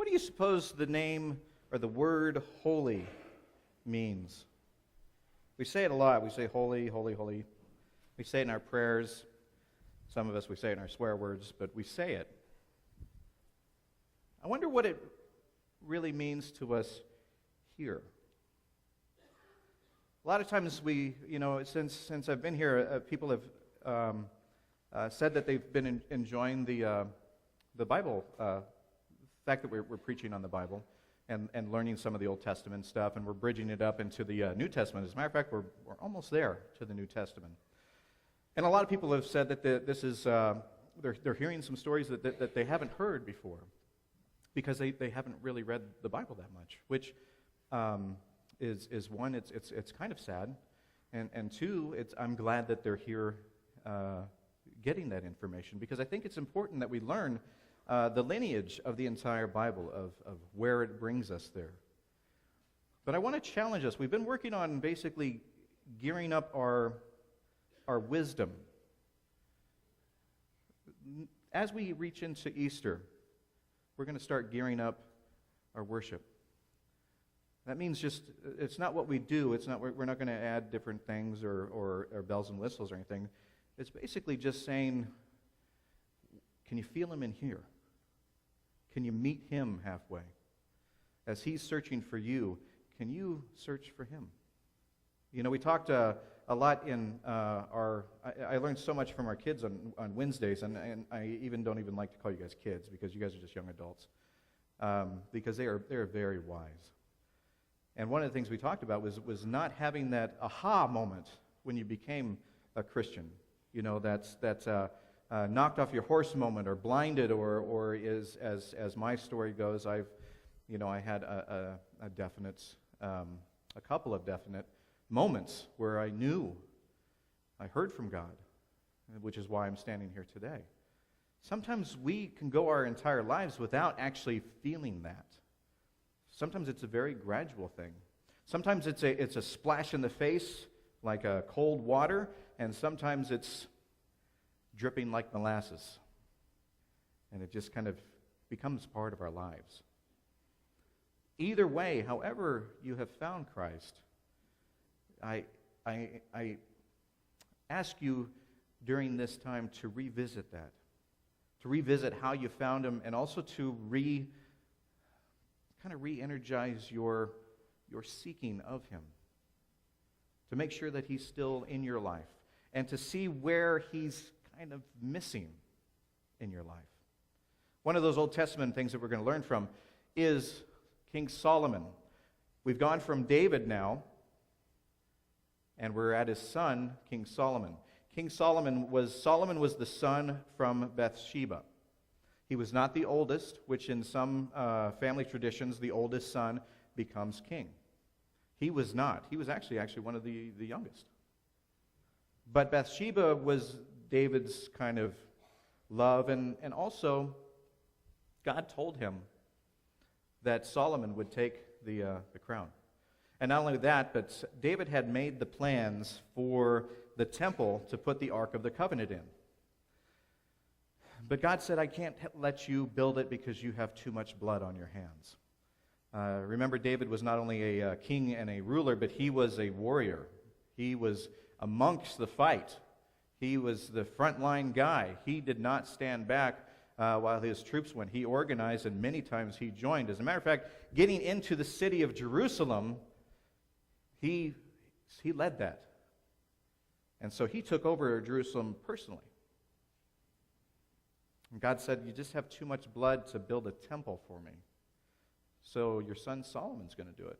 What do you suppose the name or the word holy means? We say it a lot. We say holy, holy, holy. We say it in our prayers. Some of us, we say it in our swear words, but we say it. I wonder what it really means to us here. A lot of times since I've been here, people have said that they've been enjoying the Bible, the fact that we're preaching on the Bible and learning some of the Old Testament stuff, and we're bridging it up into the New Testament. As a matter of fact, we're almost there to the New Testament. And a lot of people have said that this is they're hearing some stories that they haven't heard before because they haven't really read the Bible that much, which is one, it's kind of sad, and two, I'm glad that they're here getting that information, because I think it's important that we learn the lineage of the entire Bible, of where it brings us there. But I want to challenge us. We've been working on basically gearing up our wisdom. As we reach into Easter, we're going to start gearing up our worship. That means it's not what we do. It's not, we're not going to add different things or bells and whistles or anything. It's basically just saying, can you feel him in here? Can you meet him halfway? As he's searching for you, can you search for him? You know, we talked a lot in I learned so much from our kids on Wednesdays, and I don't even like to call you guys kids, because you guys are just young adults, because they're very wise. And one of the things we talked about was not having that aha moment when you became a Christian. You know, that's knocked off your horse moment, or blinded, or is, as my story goes, I had a couple of definite moments where I knew I heard from God, which is why I'm standing here today. Sometimes we can go our entire lives without actually feeling that. Sometimes it's a very gradual thing. Sometimes it's a splash in the face, like a cold water, and sometimes it's dripping like molasses. And it just kind of becomes part of our lives. Either way, however you have found Christ, I ask you during this time to revisit that, to revisit how you found him, and also to re-energize your seeking of him, to make sure that he's still in your life, and to see where he's kind of missing in your life. One of those Old Testament things that we're going to learn from is King Solomon. We've gone from David now, and we're at his son, King Solomon. Solomon was the son from Bathsheba. He was not the oldest, which in some family traditions, the oldest son becomes king. He was not. He was actually one of the youngest. But Bathsheba was David's kind of love, and also God told him that Solomon would take the crown. And not only that, but David had made the plans for the temple to put the Ark of the Covenant in. But God said, I can't let you build it because you have too much blood on your hands. Remember, David was not only a king and a ruler, but he was a warrior. He was amongst the fight. He was the frontline guy. He did not stand back while his troops went. He organized, and many times he joined. As a matter of fact, getting into the city of Jerusalem, he led that. And so he took over Jerusalem personally. And God said, you just have too much blood to build a temple for me. So your son Solomon's going to do it.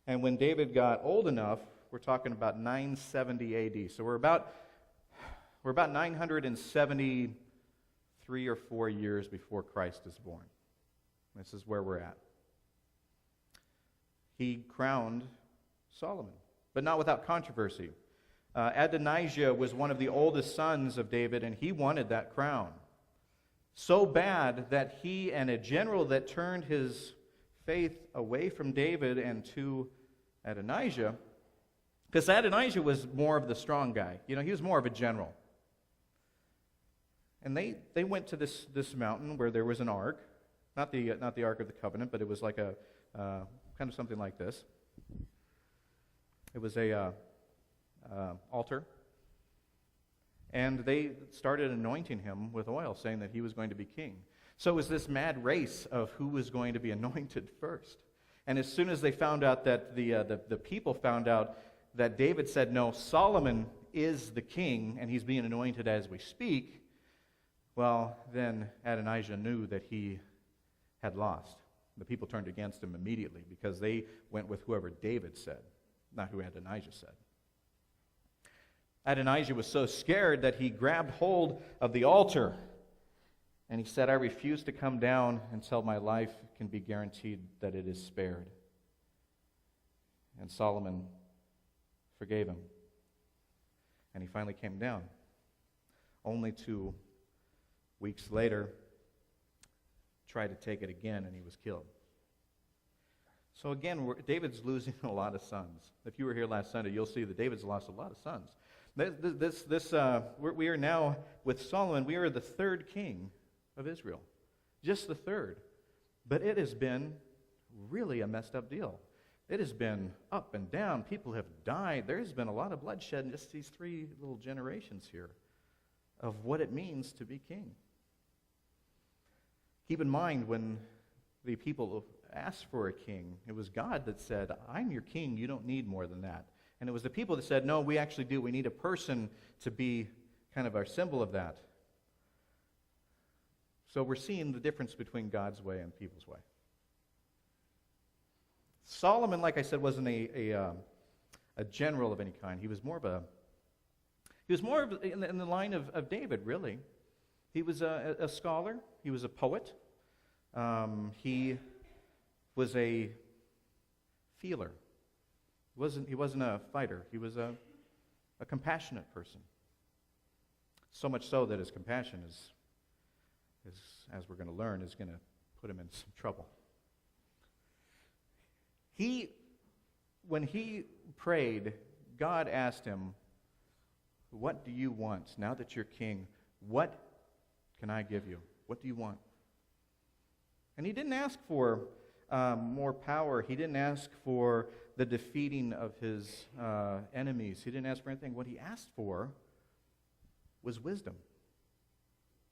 And when David got old enough, we're talking about 970 AD. So we're about 973 or 4 years before Christ is born. This is where we're at. He crowned Solomon, but not without controversy. Adonijah was one of the oldest sons of David, and he wanted that crown. So bad that he and a general that turned his faith away from David and to Adonijah, because Adonijah was more of the strong guy. You know, he was more of a general. And they went to this mountain where there was an ark, Not the Ark of the Covenant, but it was like a kind of something like this. It was a altar. And they started anointing him with oil, saying that he was going to be king. So it was this mad race of who was going to be anointed first. And as soon as they found out that the people found out that David said, no, Solomon is the king, and he's being anointed as we speak, well, then Adonijah knew that he had lost. The people turned against him immediately because they went with whoever David said, not who Adonijah said. Adonijah was so scared that he grabbed hold of the altar and he said, I refuse to come down until my life can be guaranteed that it is spared. And Solomon forgave him. And he finally came down. Only 2 weeks later, tried to take it again, and he was killed. So again, David's losing a lot of sons. If you were here last Sunday, you'll see that David's lost a lot of sons. We are now, with Solomon, we are the third king of Israel. Just the third. But it has been really a messed up deal. It has been up and down. People have died. There has been a lot of bloodshed in just these 3 little generations here of what it means to be king. Keep in mind, when the people asked for a king, it was God that said, I'm your king, you don't need more than that. And it was the people that said, no, we actually do. We need a person to be kind of our symbol of that. So we're seeing the difference between God's way and people's way. Solomon, like I said, wasn't a general of any kind. He was more in the line of David, really. He was a scholar. He was a poet. He was a feeler. He wasn't a fighter. He was a compassionate person. So much so that his compassion is, as we're going to learn, is going to put him in some trouble. When he prayed, God asked him, what do you want? Now that you're king, what can I give you? What do you want? And he didn't ask for more power. He didn't ask for the defeating of his enemies. He didn't ask for anything. What he asked for was wisdom.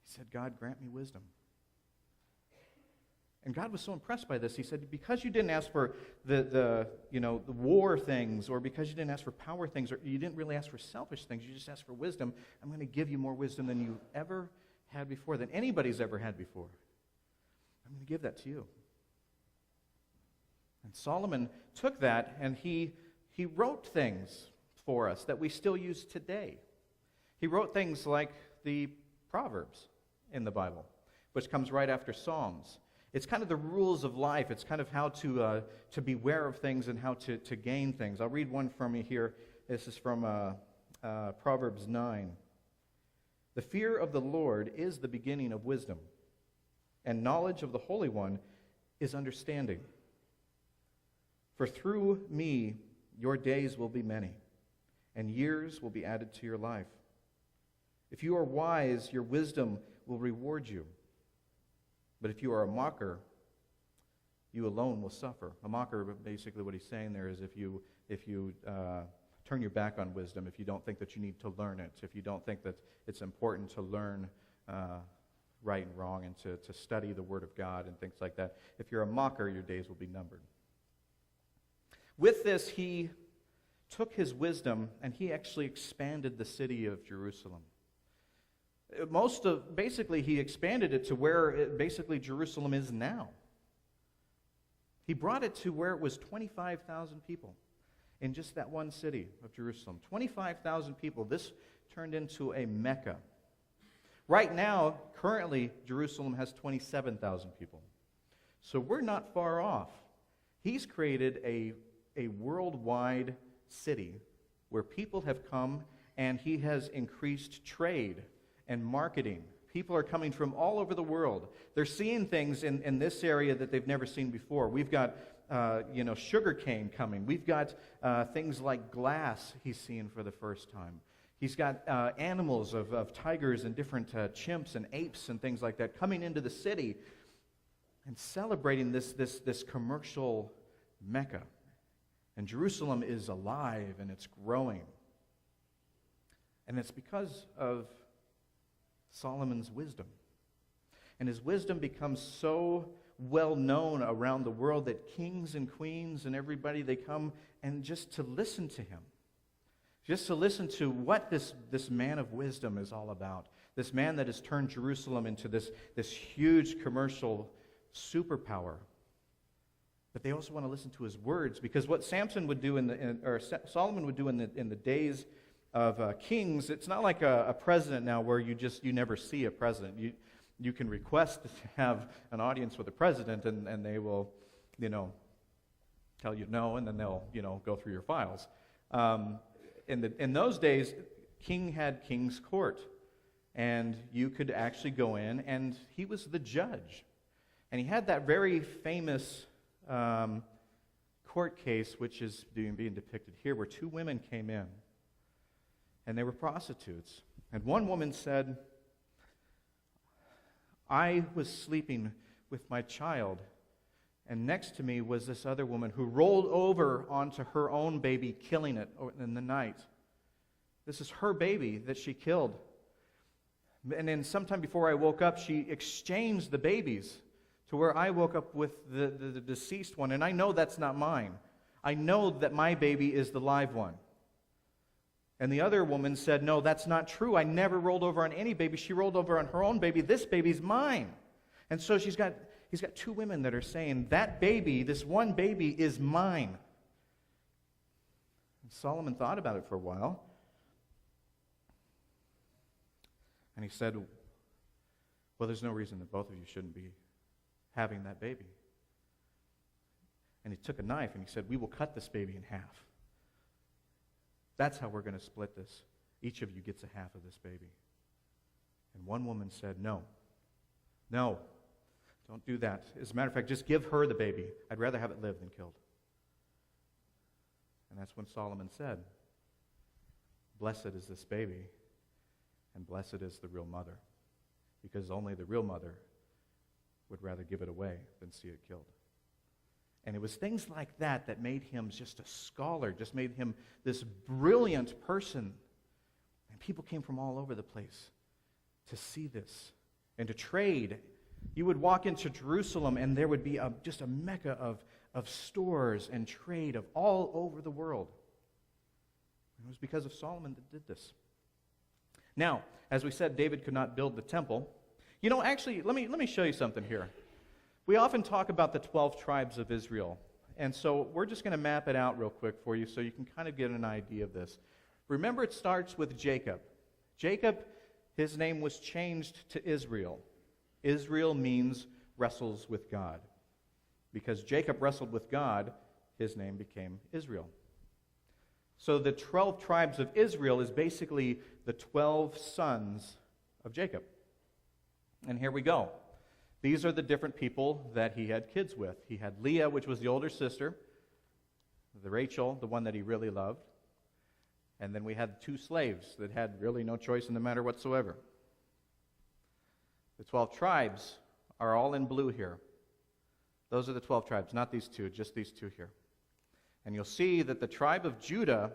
He said, God, grant me wisdom. And God was so impressed by this. He said, because you didn't ask for the war things, or because you didn't ask for power things, or you didn't really ask for selfish things, you just asked for wisdom, I'm going to give you more wisdom than you ever had before, than anybody's ever had before. I'm going to give that to you. And Solomon took that and he wrote things for us that we still use today. He wrote things like the Proverbs in the Bible, which comes right after Psalms. It's kind of the rules of life. It's kind of how to beware of things and how to gain things. I'll read one from you here. This is from Proverbs 9. The fear of the Lord is the beginning of wisdom, and knowledge of the Holy One is understanding. For through me your days will be many, and years will be added to your life. If you are wise, your wisdom will reward you. But if you are a mocker, you alone will suffer. A mocker, basically what he's saying there is if you turn your back on wisdom, if you don't think that you need to learn it, if you don't think that it's important to learn right and wrong and to study the Word of God and things like that, if you're a mocker, your days will be numbered. With this, he took his wisdom and he actually expanded the city of Jerusalem. Basically, he expanded it to where basically Jerusalem is now. He brought it to where it was 25,000 people in just that one city of Jerusalem. 25,000 people. This turned into a Mecca. Right now, currently, Jerusalem has 27,000 people. So we're not far off. He's created a worldwide city where people have come, and he has increased trade and marketing. People are coming from all over the world. They're seeing things in this area that they've never seen before. We've got sugar cane coming. We've got things like glass he's seeing for the first time. He's got animals of tigers and different chimps and apes and things like that coming into the city. and celebrating this commercial Mecca. And Jerusalem is alive and it's growing. And it's because of Solomon's wisdom. And his wisdom becomes so well known around the world that kings and queens and everybody, they come and just to listen to him. Just to listen to what this man of wisdom is all about. This man that has turned Jerusalem into this huge commercial superpower. But they also want to listen to his words, because what Solomon would do in the days of kings, it's not like a president now where you never see a president. You can request to have an audience with the president, and they will, tell you no, and then they'll, go through your files. In those days, king had king's court, and you could actually go in, and he was the judge. And he had that very famous court case, which is being depicted here, where two women came in, and they were prostitutes. And one woman said, I was sleeping with my child, and next to me was this other woman who rolled over onto her own baby, killing it in the night. This is her baby that she killed. And then sometime before I woke up, she exchanged the babies to where I woke up with the deceased one, and I know that's not mine. I know that my baby is the live one. And the other woman said, no, that's not true. I never rolled over on any baby. She rolled over on her own baby. This baby's mine. And so he's got two women that are saying, that baby, this one baby, is mine. And Solomon thought about it for a while. And he said, well, there's no reason that both of you shouldn't be having that baby. And he took a knife and he said, we will cut this baby in half. That's how we're going to split this. Each of you gets a half of this baby. And one woman said, no, don't do that. As a matter of fact, just give her the baby. I'd rather have it live than killed. And that's when Solomon said, blessed is this baby, and blessed is the real mother, because only the real mother would rather give it away than see it killed. And it was things like that that made him just a scholar, just made him this brilliant person. And people came from all over the place to see this and to trade. You would walk into Jerusalem and there would be just a mecca of stores and trade of all over the world. And it was because of Solomon that did this. Now, as we said, David could not build the temple. Actually, let me show you something here. We often talk about the 12 tribes of Israel, and so we're just going to map it out real quick for you so you can kind of get an idea of this. Remember, it starts with Jacob. Jacob, his name was changed to Israel. Israel means wrestles with God. Because Jacob wrestled with God, his name became Israel. So the 12 tribes of Israel is basically the 12 sons of Jacob. And here we go. These are the different people that he had kids with. He had Leah, which was the older sister, the Rachel, the one that he really loved, and then we had 2 slaves that had really no choice in the matter whatsoever. The 12 tribes are all in blue here. Those are the 12 tribes, not these 2, just these 2 here. And you'll see that the tribe of Judah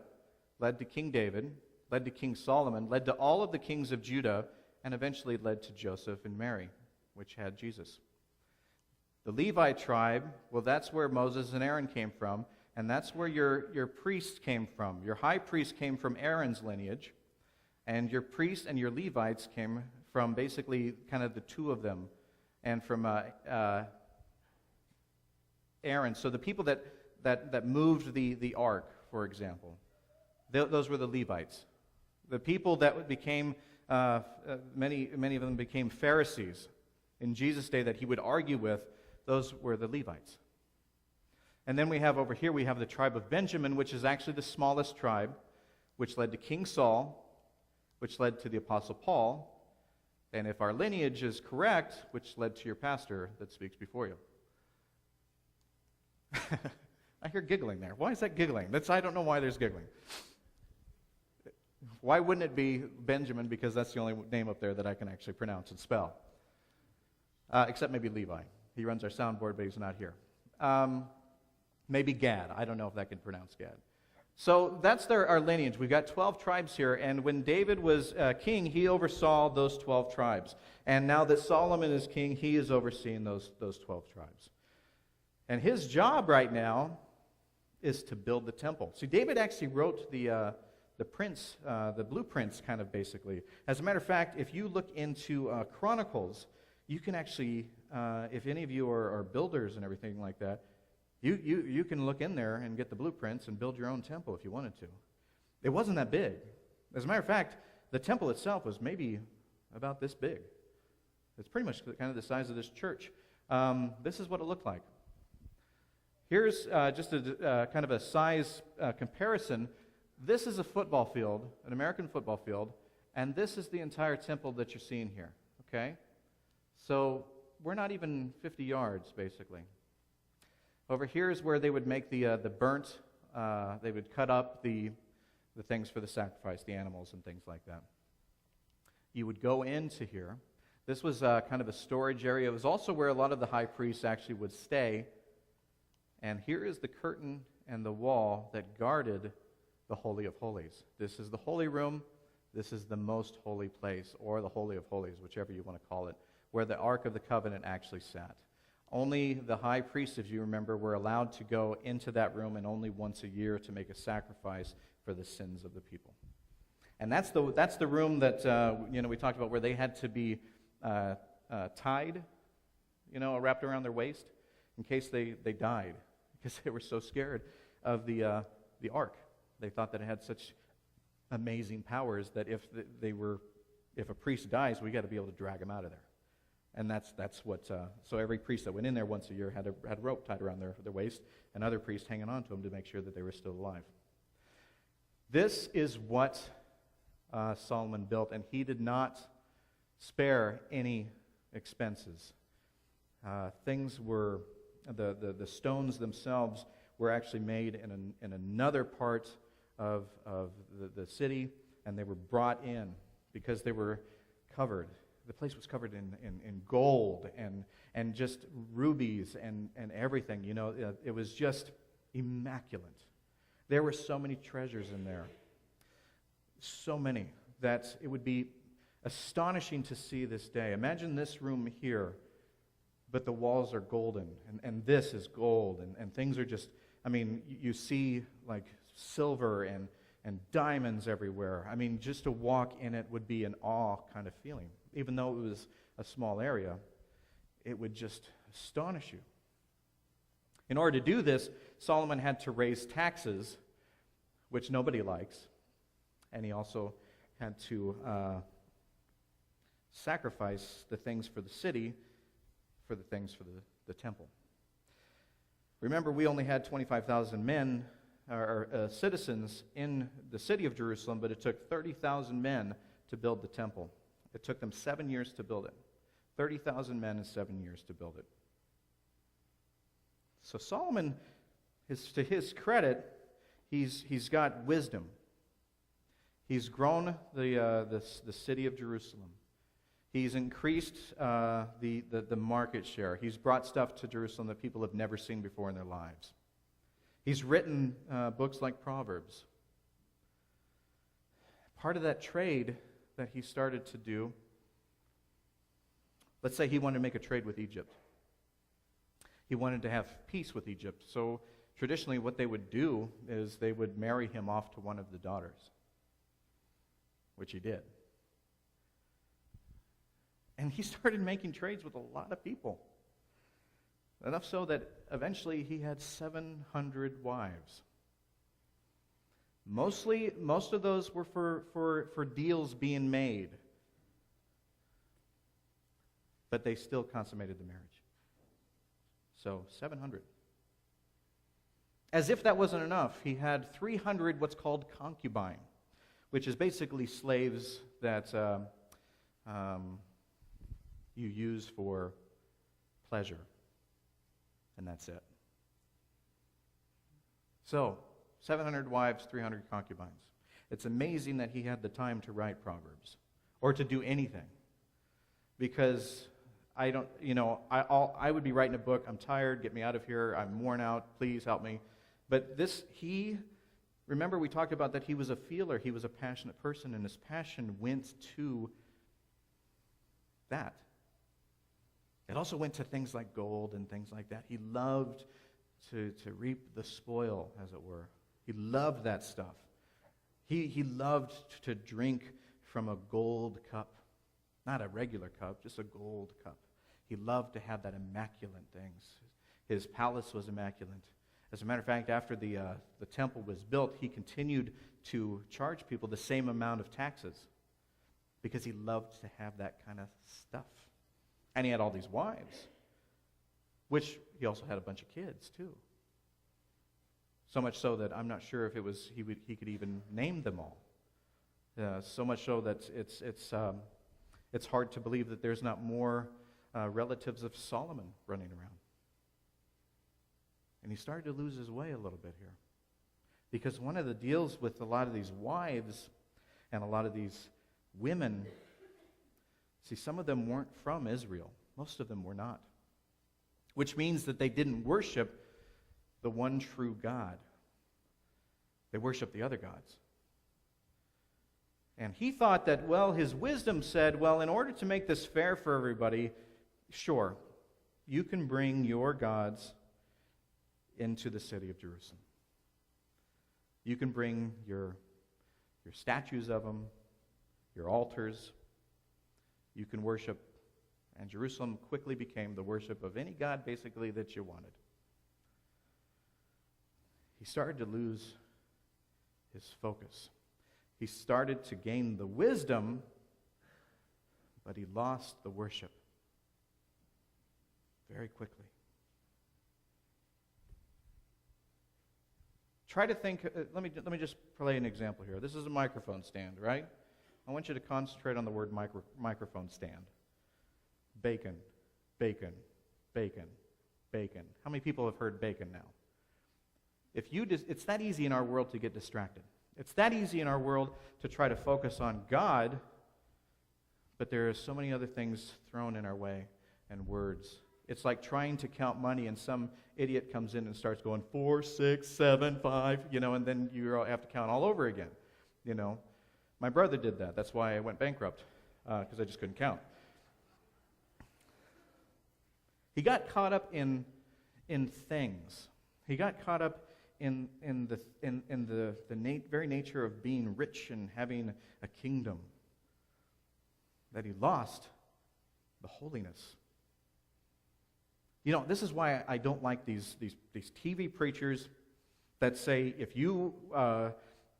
led to King David, led to King Solomon, led to all of the kings of Judah, and eventually led to Joseph and Mary, which had Jesus. The Levite tribe, well, that's where Moses and Aaron came from, and that's where your priest came from. Your high priest came from Aaron's lineage, and your priests and your Levites came from basically kind of the 2 of them, and from Aaron. So the people that moved the ark, for example, those were the Levites. The people that became, many of them became Pharisees in Jesus' day that he would argue with, those were the Levites. And then we have over here, we have the tribe of Benjamin, which is actually the smallest tribe, which led to King Saul, which led to the Apostle Paul, and if our lineage is correct, which led to your pastor that speaks before you. I hear giggling there. Why is that giggling? I don't know why there's giggling. Why wouldn't it be Benjamin? Because that's the only name up there that I can actually pronounce and spell. Except maybe Levi. He runs our soundboard, but he's not here. Maybe Gad. I don't know if I can pronounce Gad. So that's our lineage. We've got 12 tribes here, and when David was king, he oversaw those 12 tribes. And now that Solomon is king, he is overseeing those 12 tribes. And his job right now is to build the temple. See, David actually wrote the blueprints, kind of basically. As a matter of fact, if you look into Chronicles, you can actually, if any of you are builders and everything like that, you can look in there and get the blueprints and build your own temple if you wanted to. It wasn't that big. As a matter of fact, the temple itself was maybe about this big. It's pretty much kind of the size of this church. This is what it looked like. Here's just a kind of a size comparison. This is a football field, an American football field, and this is the entire temple that you're seeing here, okay? So we're not even 50 yards, basically. Over here is where they would make the burnt, they would cut up the things for the sacrifice, the animals and things like that. You would go into here. This was kind of a storage area. It was also where a lot of the high priests actually would stay. And here is the curtain and the wall that guarded the Holy of Holies. This is the holy room. This is the most holy place, or the Holy of Holies, whichever you want to call it, where the Ark of the Covenant actually sat. Only the high priests, if you remember, were allowed to go into that room, and only once a year to make a sacrifice for the sins of the people. And that's the room that we talked about, where they had to be tied, wrapped around their waist in case they died, because they were so scared of the ark. They thought that it had such amazing powers that if a priest dies, we got to be able to drag him out of there. And that's what. So every priest that went in there once a year had a rope tied around their waist, and other priests hanging on to them to make sure that they were still alive. This is what Solomon built, and he did not spare any expenses. Things were the stones themselves were actually made in another part of the city, and they were brought in because they were covered. The place was covered in gold and just rubies and everything. It was just immaculate. There were so many treasures in there. So many that it would be astonishing to see this day. Imagine this room here, but the walls are golden, and this is gold, and things are just, you see like silver and diamonds everywhere. Just to walk in it would be an awe kind of feeling. Even though it was a small area, it would just astonish you. In order to do this, Solomon had to raise taxes, which nobody likes, and he also had to sacrifice the things for the city for the things for the temple. Remember, we only had 25,000 men, or citizens in the city of Jerusalem, but it took 30,000 men to build the temple. It took them 7 years to build it. 30,000 men in 7 years to build it. So Solomon, to his credit, he's got wisdom. He's grown the city of Jerusalem. He's increased the market share. He's brought stuff to Jerusalem that people have never seen before in their lives. He's written books like Proverbs. Part of that trade that he started to do, let's say he wanted to make a trade with Egypt. He wanted to have peace with Egypt. So traditionally what they would do is they would marry him off to one of the daughters, which he did. And he started making trades with a lot of people. Enough so that eventually he had 700 wives. Most of those were for deals being made. But they still consummated the marriage. So 700. As if that wasn't enough, he had 300 what's called concubine, which is basically slaves that you use for pleasure. And that's it. So, 700 wives, 300 concubines. It's amazing that he had the time to write Proverbs or to do anything. Because I don't, I would be writing a book. I'm tired. Get me out of here. I'm worn out. Please help me. But remember we talked about that he was a feeler. He was a passionate person, and his passion went to that. It also went to things like gold and things like that. He loved to reap the spoil, as it were. He loved that stuff. He loved to drink from a gold cup. Not a regular cup, just a gold cup. He loved to have that immaculate things. His palace was immaculate. As a matter of fact, after the temple was built, he continued to charge people the same amount of taxes because he loved to have that kind of stuff. And he had all these wives, which he also had a bunch of kids too. So much so that I'm not sure if he could even name them all. So much so that it's hard to believe that there's not more relatives of Solomon running around. And he started to lose his way a little bit here. Because one of the deals with a lot of these wives and a lot of these women, see, some of them weren't from Israel. Most of them were not. Which means that they didn't worship the one true God. They worshiped the other gods. And he thought that, his wisdom said, in order to make this fair for everybody, sure, you can bring your gods into the city of Jerusalem. You can bring your statues of them, your altars. You can worship. And Jerusalem quickly became the worship of any god, basically, that you wanted. He started to lose his focus. He started to gain the wisdom, but he lost the worship very quickly. Try to think, let me just play an example here. This is a microphone stand, right? I want you to concentrate on the word microphone stand. Bacon, bacon, bacon, bacon. How many people have heard bacon now? It's that easy in our world to get distracted. It's that easy in our world to try to focus on God, but there are so many other things thrown in our way and words. It's like trying to count money and some idiot comes in and starts going 4, 6, 7, 5, and then you have to count all over again. My brother did that. That's why I went bankrupt, because I just couldn't count. He got caught up in things. He got caught up in the very nature of being rich and having a kingdom, that he lost the holiness. This is why I don't like these TV preachers that say, if you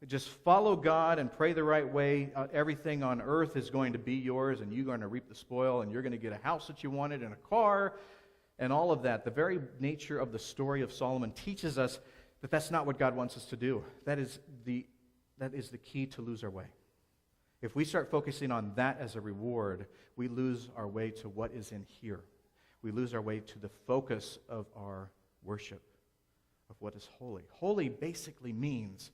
just follow God and pray the right way, everything on earth is going to be yours, and you're going to reap the spoil, and you're going to get a house that you wanted and a car, and all of that. The very nature of the story of Solomon teaches us that that's not what God wants us to do. That is the key to lose our way. If we start focusing on that as a reward, we lose our way to what is in here. We lose our way to the focus of our worship, of what is holy. Holy basically means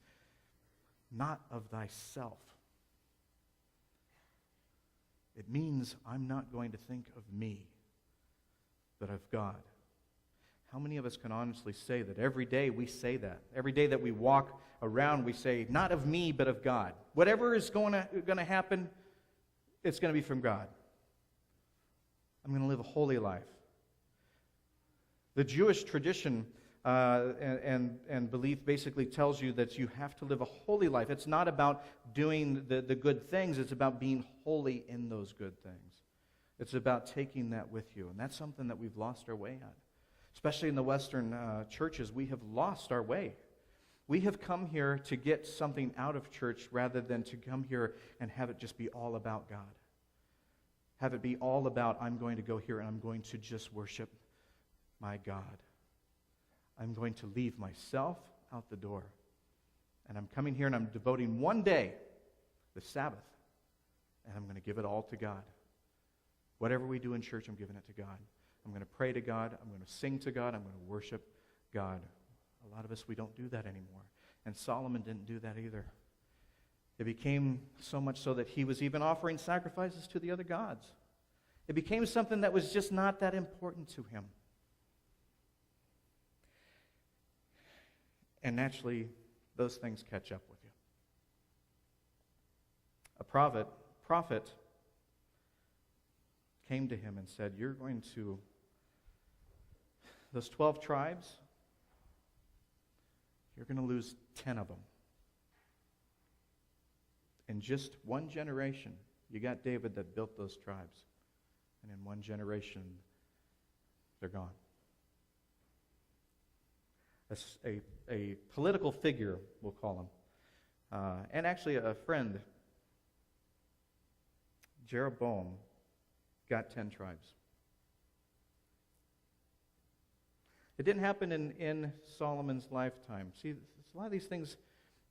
not of thyself. It means I'm not going to think of me, but of God. How many of us can honestly say that every day we say that? Every day that we walk around, we say, not of me, but of God. Whatever is going to happen, it's going to be from God. I'm going to live a holy life. The Jewish tradition and belief basically tells you that you have to live a holy life. It's not about doing the good things. It's about being holy in those good things. It's about taking that with you. And that's something that we've lost our way at. Especially in the Western churches, we have lost our way. We have come here to get something out of church rather than to come here and have it just be all about God. Have it be all about, I'm going to go here and I'm going to just worship my God. I'm going to leave myself out the door. And I'm coming here and I'm devoting one day, the Sabbath, and I'm going to give it all to God. Whatever we do in church, I'm giving it to God. I'm going to pray to God. I'm going to sing to God. I'm going to worship God. A lot of us, we don't do that anymore. And Solomon didn't do that either. It became so much so that he was even offering sacrifices to the other gods. It became something that was just not that important to him. And naturally, those things catch up with you. A prophet came to him and said, you're going to, those 12 tribes, you're going to lose 10 of them. In just one generation, you got David that built those tribes. And in one generation, they're gone. A political figure, we'll call him, and actually a friend, Jeroboam, got 10 tribes. It didn't happen in Solomon's lifetime. See, a lot of these things,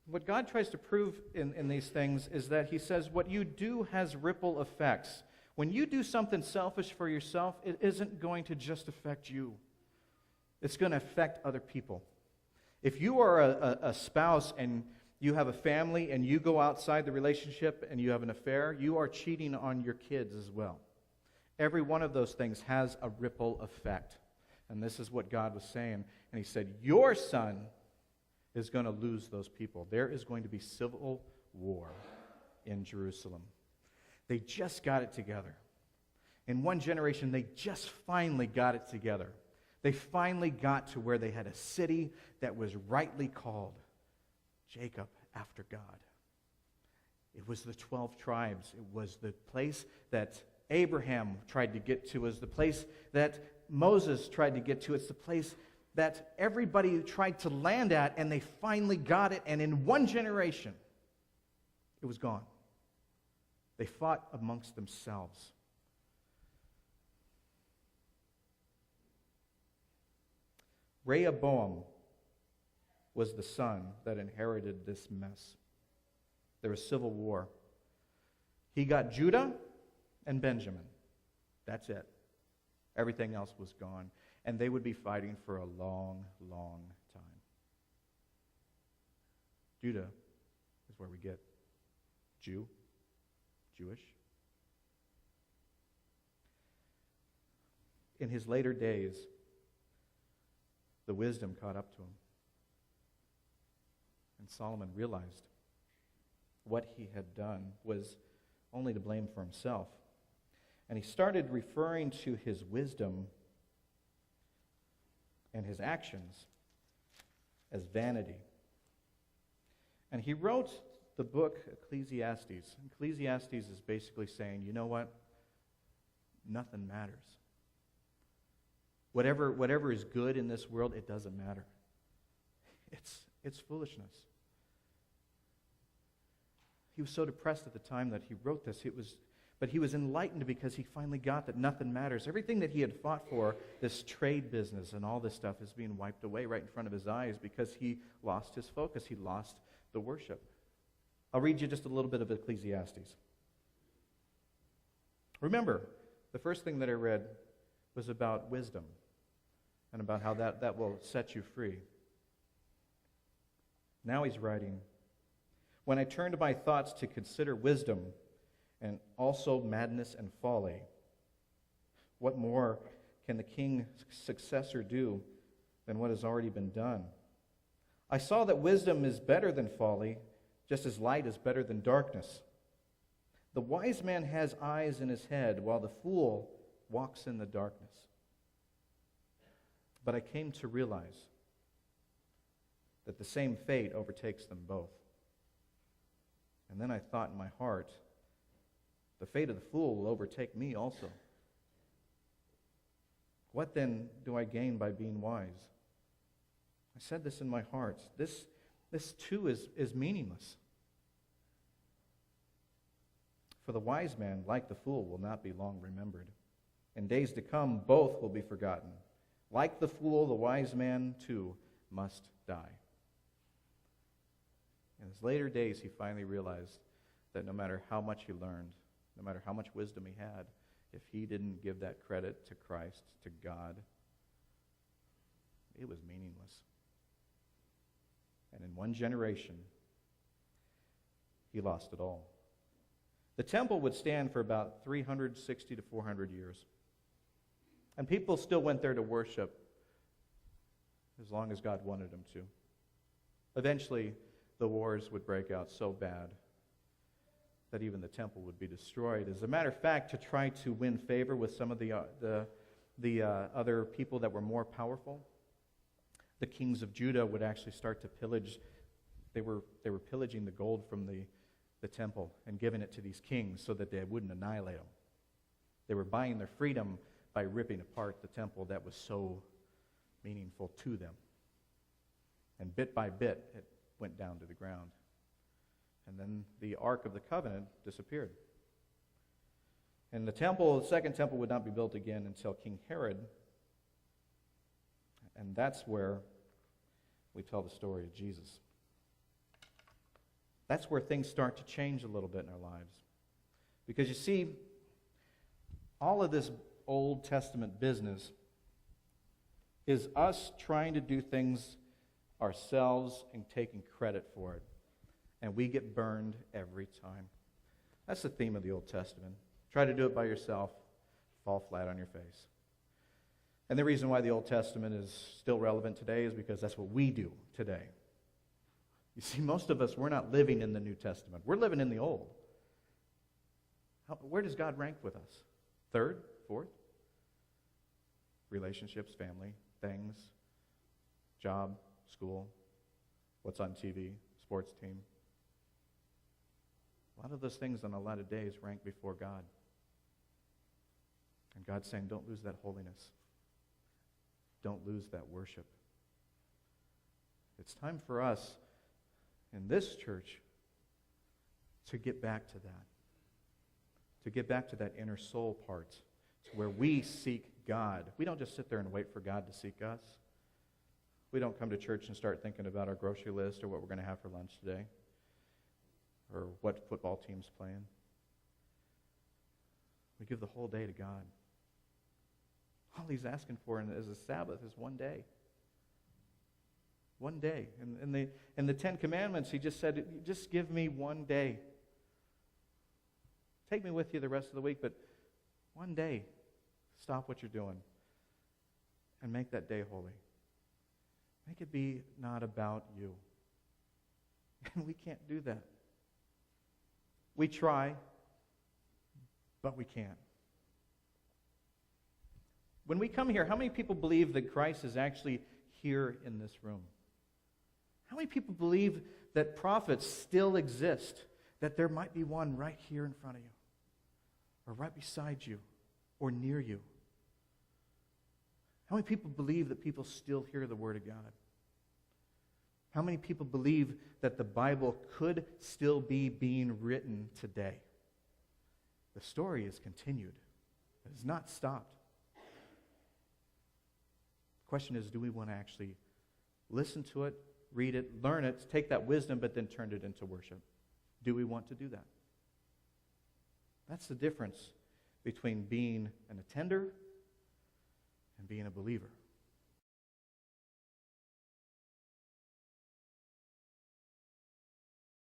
what God tries to prove in these things is that he says what you do has ripple effects. When you do something selfish for yourself, it isn't going to just affect you. It's going to affect other people. If you are a spouse and you have a family and you go outside the relationship and you have an affair, you are cheating on your kids as well. Every one of those things has a ripple effect. And this is what God was saying. And he said, your son is going to lose those people. There is going to be civil war in Jerusalem. They just got it together. In one generation, they just finally got it together. They finally got to where they had a city that was rightly called Jacob after God. It was the 12 tribes. It was the place that Abraham tried to get to. It was the place that Moses tried to get to. It's the place that everybody tried to land at, and they finally got it. And in one generation, it was gone. They fought amongst themselves. Rehoboam was the son that inherited this mess. There was civil war. He got Judah and Benjamin. That's it. Everything else was gone. And they would be fighting for a long, long time. Judah is where we get Jewish. In his later days, the wisdom caught up to him. And Solomon realized what he had done was only to blame for himself. And he started referring to his wisdom and his actions as vanity. And he wrote the book Ecclesiastes. Ecclesiastes is basically saying, you know what? Nothing matters. Whatever is good in this world, it doesn't matter. It's foolishness. He was so depressed at the time that he wrote this. But he was enlightened because he finally got that nothing matters. Everything that he had fought for, this trade business and all this stuff, is being wiped away right in front of his eyes because he lost his focus. He lost the worship. I'll read you just a little bit of Ecclesiastes. Remember, the first thing that I read was about wisdom and about how that will set you free. Now he's writing, when I turned my thoughts to consider wisdom and also madness and folly, what more can the king's successor do than what has already been done? I saw that wisdom is better than folly, just as light is better than darkness. The wise man has eyes in his head, while the fool walks in the darkness. But I came to realize that the same fate overtakes them both. And then I thought in my heart, the fate of the fool will overtake me also. What then do I gain by being wise? I said this in my heart. This too is meaningless. For the wise man, like the fool, will not be long remembered. In days to come, both will be forgotten. Like the fool, the wise man, too, must die. In his later days, he finally realized that no matter how much he learned, no matter how much wisdom he had, if he didn't give that credit to Christ, to God, it was meaningless. And in one generation, he lost it all. The temple would stand for about 360 to 400 years. And people still went there to worship as long as God wanted them to. Eventually, the wars would break out so bad that even the temple would be destroyed. As a matter of fact, to try to win favor with some of the other people that were more powerful, the kings of Judah would actually start to pillage. They were pillaging the gold from the temple and giving it to these kings so that they wouldn't annihilate them. They were buying their freedom by ripping apart the temple that was so meaningful to them. And bit by bit, it went down to the ground. And then the Ark of the Covenant disappeared. And the second temple would not be built again until King Herod. And that's where we tell the story of Jesus. That's where things start to change a little bit in our lives. Because you see, all of this Old Testament business is us trying to do things ourselves and taking credit for it. And we get burned every time. That's the theme of the Old Testament. Try to do it by yourself, fall flat on your face. And the reason why the Old Testament is still relevant today is because that's what we do today. You see, most of us, we're not living in the New Testament. We're living in the Old. Where does God rank with us? Third? Fourth? Relationships, family, things, job, school, what's on TV, sports team. A lot of those things on a lot of days rank before God. And God's saying, don't lose that holiness. Don't lose that worship. It's time for us in this church to get back to that. To get back to that inner soul part, to where we seek God. We don't just sit there and wait for God to seek us. We don't come to church and start thinking about our grocery list or what we're going to have for lunch today or what football team's playing. We give the whole day to God. All he's asking for as a Sabbath is one day. One day. In the Ten Commandments, he just said, just give me one day. Take me with you the rest of the week, but one day, stop what you're doing and make that day holy. Make it be not about you. And we can't do that. We try, but we can't. When we come here, how many people believe that Christ is actually here in this room? How many people believe that prophets still exist, that there might be one right here in front of you, or right beside you, or near you? How many people believe that people still hear the Word of God? How many people believe that the Bible could still be being written today? The story is continued. It has not stopped. The question is, do we want to actually listen to it, read it, learn it, take that wisdom, but then turn it into worship? Do we want to do that? That's the difference between being an attender and being a believer.